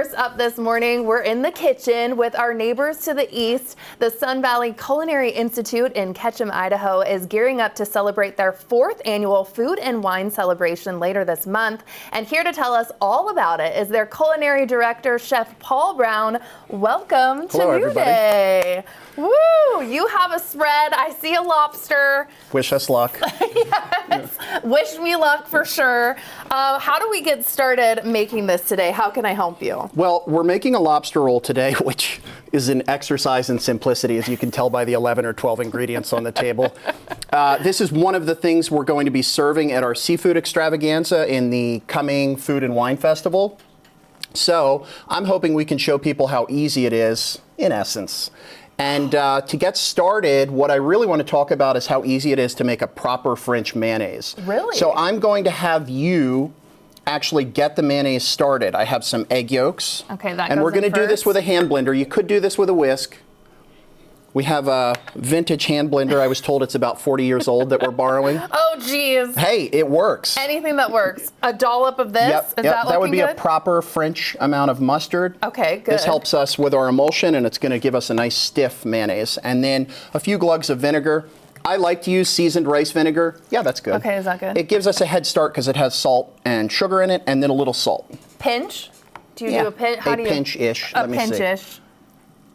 First up this morning, we're in the kitchen with our neighbors to the east. The Sun Valley Culinary Institute in Ketchum, Idaho is gearing up to celebrate their 4th annual food and wine celebration later this month. And here to tell us all about it is their culinary director, Chef Paul Brown. Welcome to New Day. Woo! You have a spread. I see a lobster. Wish us luck. Yes. Wish me luck for sure. How do we get started making this today? How can I help you? Well, we're making a lobster roll today, which is an exercise in simplicity, as you can tell by the 11 or 12 ingredients on the table. This is one of the things we're going to be serving at our seafood extravaganza in the coming Food and Wine Festival. So I'm hoping we can show people how easy it is, in essence. And to get started, what I really want to talk about is how easy it is to make a proper French mayonnaise. Really? So I'm going to have you actually get the mayonnaise started. I have some egg yolks. Okay, that and goes we're going to do this with a hand blender. You could do this with a whisk. We have a vintage hand blender. I was told it's about 40 years old that we're borrowing. Oh, geez. Hey, it works. Anything that works. A dollop of this? Yep, Is that looking that would be good? a proper French amount of mustard. Okay, good. This helps us with our emulsion, and it's going to give us a nice stiff mayonnaise. And then a few glugs of vinegar. I like to use seasoned rice vinegar. Yeah, that's good. Okay, is that good? It gives us a head start because it has salt and sugar in it, and then a little salt. Pinch? Do you do a pinch? How do you? Pinch-ish. A pinch-ish.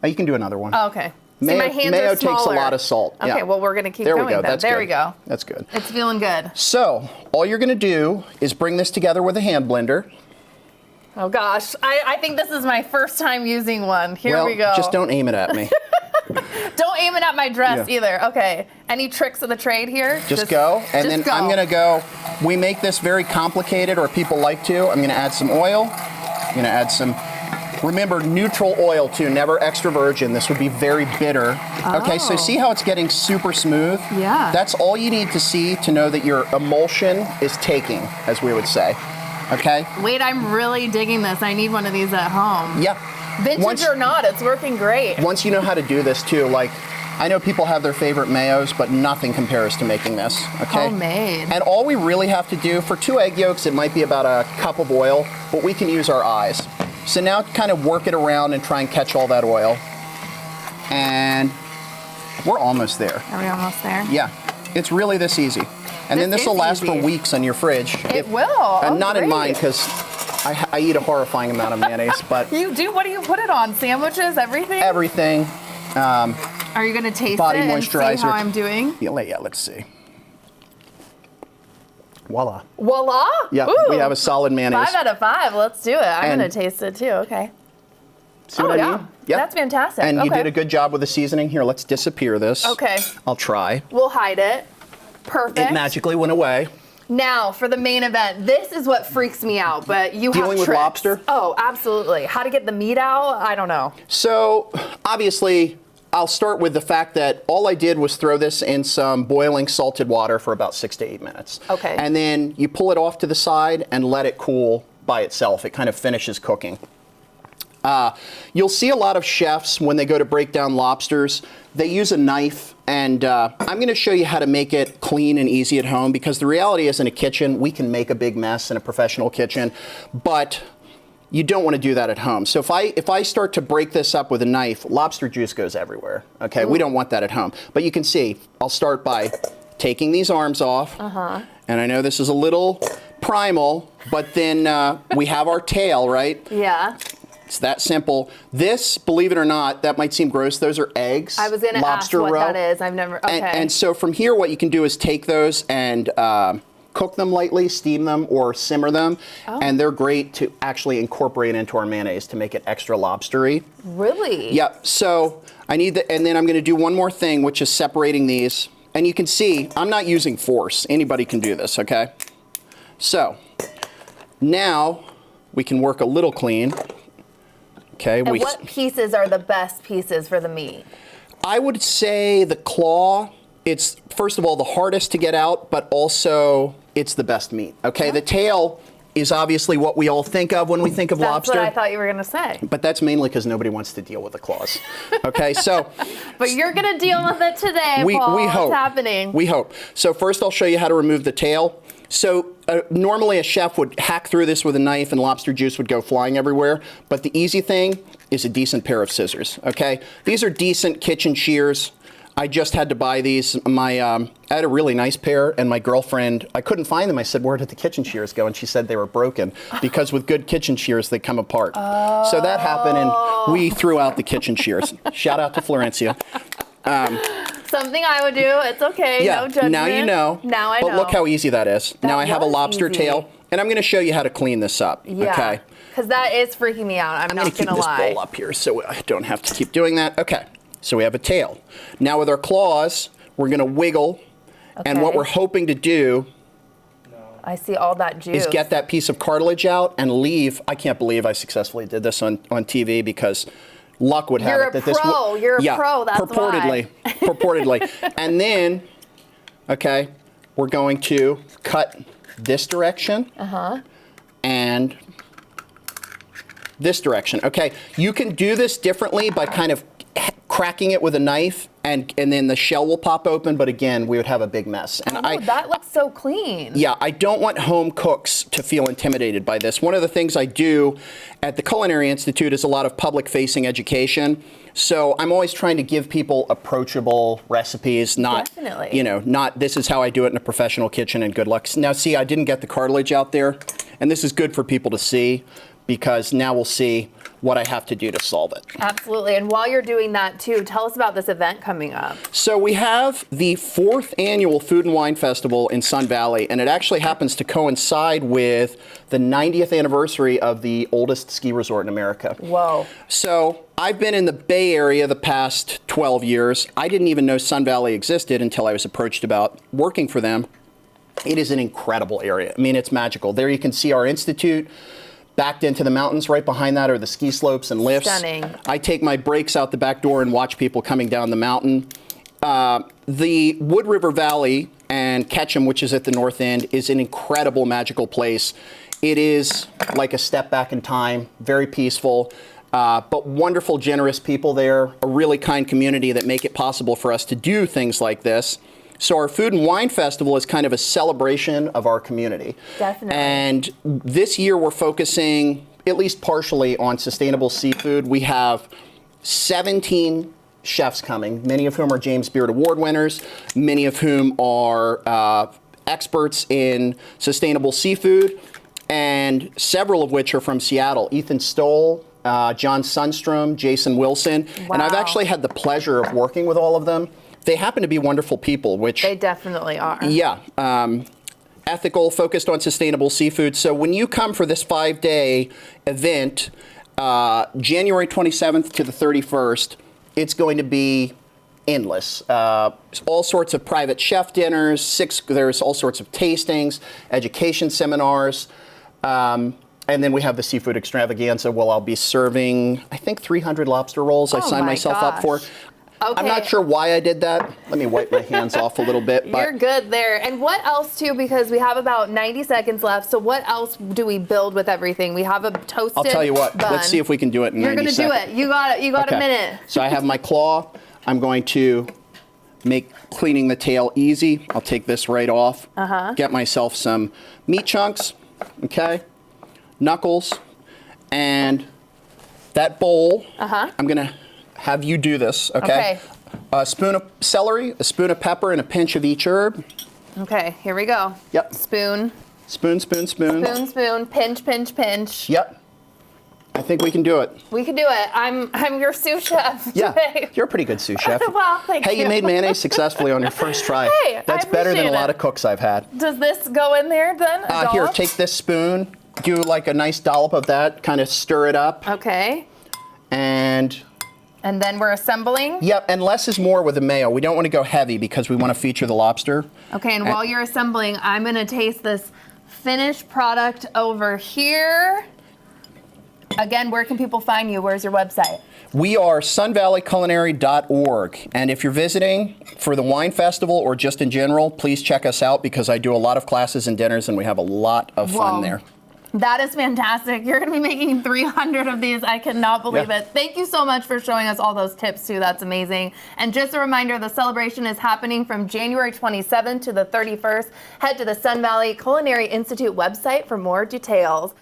You can do another one. Oh, okay. Mayo, See, my hands mayo are smaller. takes a lot of salt. Okay, yeah. well, we're going to keep there going we go. then. That's there good. we go. That's good. It's feeling good. So, all you're going to do is bring this together with a hand blender. Oh, gosh. I think this is my first time using one. Here we go. Well, just don't aim it at me. Don't aim it at my dress either. Okay. Any tricks of the trade here? Just go. And then I'm going to go. We make this very complicated, or people like to. I'm going to add some oil. I'm going to add some, remember, neutral oil too, never extra virgin. This would be very bitter. Oh. Okay, so see how it's getting super smooth? Yeah. That's all you need to see to know that your emulsion is taking, as we would say. Okay? Wait, I'm really digging this. I need one of these at home. Yeah. Vintage or not, it's working great. Once you know how to do this too, like, I know people have their favorite mayos, but nothing compares to making this, okay? Homemade. And all we really have to do, for 2 egg yolks, it might be about a cup of oil, but we can use our eyes. So now kind of work it around and try and catch all that oil. And we're almost there. Are we almost there? Yeah, it's really this easy. And then this will last for weeks on your fridge. It will. And not great. in mine, because I eat a horrifying amount of mayonnaise, but... You do? What do you put it on? Sandwiches? Everything? Everything. Are you going to taste body it and moisturizer. see how I'm doing? Yeah, let's see. Voila. Voila! Yeah, Ooh. we have a solid mayonnaise. 5 out of 5. Let's do it. I'm And- going to taste it too. Okay. See what I mean? Yep. That's fantastic. And you Okay. did a good job with the seasoning. Here, let's disappear this. Okay. I'll try. We'll hide it. Perfect. It magically went away. Now, for the main event, this is what freaks me out, but you have Dealing with tricks. lobster? Oh, absolutely. How to get the meat out? I don't know. So, obviously, I'll start with the fact that all I did was throw this in some boiling salted water for about 6 to 8 minutes. Okay. And then you pull it off to the side and let it cool by itself. It kind of finishes cooking. You'll see a lot of chefs, when they go to break down lobsters, they use a knife, and I'm going to show you how to make it clean and easy at home, because the reality is, in a kitchen, we can make a big mess in a professional kitchen, but you don't want to do that at home. So if I start to break this up with a knife, lobster juice goes everywhere. Okay, we don't want that at home. But you can see, I'll start by taking these arms off, and I know this is a little primal, but then we have our tail, right? Yeah. It's that simple. This, believe it or not, that might seem gross. Those are eggs. I was going to ask what that is. I've never, okay. And so from here, what you can do is take those and cook them lightly, steam them, or simmer them. Oh. And they're great to actually incorporate into our mayonnaise to make it extra lobstery. Really? Yep. So I need and then I'm going to do one more thing, which is separating these. And you can see, I'm not using force. Anybody can do this, okay? So now we can work a little clean. Okay, and what pieces are the best pieces for the meat? I would say the claw. It's, first of all, the hardest to get out, but also it's the best meat. Okay, the tail is obviously what we all think of when we think of lobster. That's what I thought you were going to say. But that's mainly because nobody wants to deal with the claws. Okay, so. But you're going to deal with it today, Paul. We hope. It's happening. We hope. So first I'll show you how to remove the tail. So normally a chef would hack through this with a knife and lobster juice would go flying everywhere. But the easy thing is a decent pair of scissors, okay? These are decent kitchen shears. I just had to buy these. I had a really nice pair, and my girlfriend, I couldn't find them. I said, where did the kitchen shears go? And she said they were broken because with good kitchen shears, they come apart. Oh. So that happened, and we threw out the kitchen shears. Shout out to Florencia. Something I would do. It's okay. Yeah, no judgment. now you know. Now I know. But look how easy that is. Now I have a lobster easy. tail, and I'm going to show you how to clean this up. Yeah. Okay. Because that is freaking me out. I'm not going to keep gonna this lie. bowl up here so I don't have to keep doing that. Okay. So we have a tail. Now with our claws, we're going to wiggle, and what we're hoping to do I see all that juice. is get that piece of cartilage out and leave. I can't believe I successfully did this on TV because luck would have it that this. You're a pro. That's purportedly, why. purportedly, and then, okay, we're going to cut this direction and this direction. Okay, you can do this differently by kind of cracking it with a knife, and then the shell will pop open, but again, we would have a big mess. And that looks so clean. Yeah, I don't want home cooks to feel intimidated by this. One of the things I do at the Culinary Institute is a lot of public-facing education. So I'm always trying to give people approachable recipes, not, not this is how I do it in a professional kitchen and good luck. Now see, I didn't get the cartilage out there, and this is good for people to see because now we'll see what I have to do to solve it. Absolutely. And while you're doing that too, tell us about this event coming up. So we have the 4th annual Food and Wine Festival in Sun Valley, and it actually happens to coincide with the 90th anniversary of the oldest ski resort in America. Whoa. So I've been in the Bay Area the past 12 years. I didn't even know Sun Valley existed until I was approached about working for them. It is an incredible area. I mean, it's magical. There you can see our institute. Backed into the mountains, right behind that are the ski slopes and lifts. Stunning. I take my breaks out the back door and watch people coming down the mountain. The Wood River Valley and Ketchum, which is at the north end, is an incredible magical place. It is like a step back in time, very peaceful, but wonderful, generous people there, a really kind community that make it possible for us to do things like this. So our Food and Wine Festival is kind of a celebration of our community. Definitely. And this year we're focusing, at least partially, on sustainable seafood. We have 17 chefs coming, many of whom are James Beard Award winners, many of whom are experts in sustainable seafood, and several of which are from Seattle. Ethan Stoll, John Sundstrom, Jason Wilson. Wow. And I've actually had the pleasure of working with all of them. They happen to be wonderful people, which... They definitely are. Yeah. Ethical, focused on sustainable seafood. So when you come for this 5-day event, January 27th to the 31st, it's going to be endless. All sorts of private chef dinners, there's all sorts of tastings, education seminars, and then we have the seafood extravaganza. Well, I'll be serving, I think, 300 lobster rolls I signed myself up for. Okay. I'm not sure why I did that. Let me wipe my hands off a little bit. But you're good there. And what else too, because we have about 90 seconds left, so what else do we build with everything? We have a toasted I'll tell you what, bun. let's see if we can do it in 90 seconds. You're going to do it. You got it. You got a minute. So I have my claw. I'm going to make cleaning the tail easy. I'll take this right off. Get myself some meat chunks, okay? Knuckles. And that bowl, I'm going to have you do this, okay? A spoon of celery, a spoon of pepper, and a pinch of each herb. Okay, here we go. Yep. Spoon. Spoon, spoon, spoon. Spoon, spoon. Pinch, pinch, pinch. Yep. I think we can do it. We can do it. I'm your sous chef today. Yeah, you're a pretty good sous chef. Well, thank you. Hey, you made mayonnaise successfully on your first try. Hey, that's better than a lot of cooks I've had. Does this go in there then? Here, take this spoon. Do like a nice dollop of that. Kind of stir it up. Okay. And then we're assembling? Yep, and less is more with the mayo. We don't want to go heavy because we want to feature the lobster. Okay, and while you're assembling, I'm going to taste this finished product over here. Again, where can people find you? Where's your website? We are sunvalleyculinary.org. And if you're visiting for the wine festival or just in general, please check us out because I do a lot of classes and dinners and we have a lot of fun there. That is fantastic. You're going to be making 300 of these. I cannot believe it. Thank you so much for showing us all those tips, too. That's amazing. And just a reminder, the celebration is happening from January 27th to the 31st. Head to the Sun Valley Culinary Institute website for more details.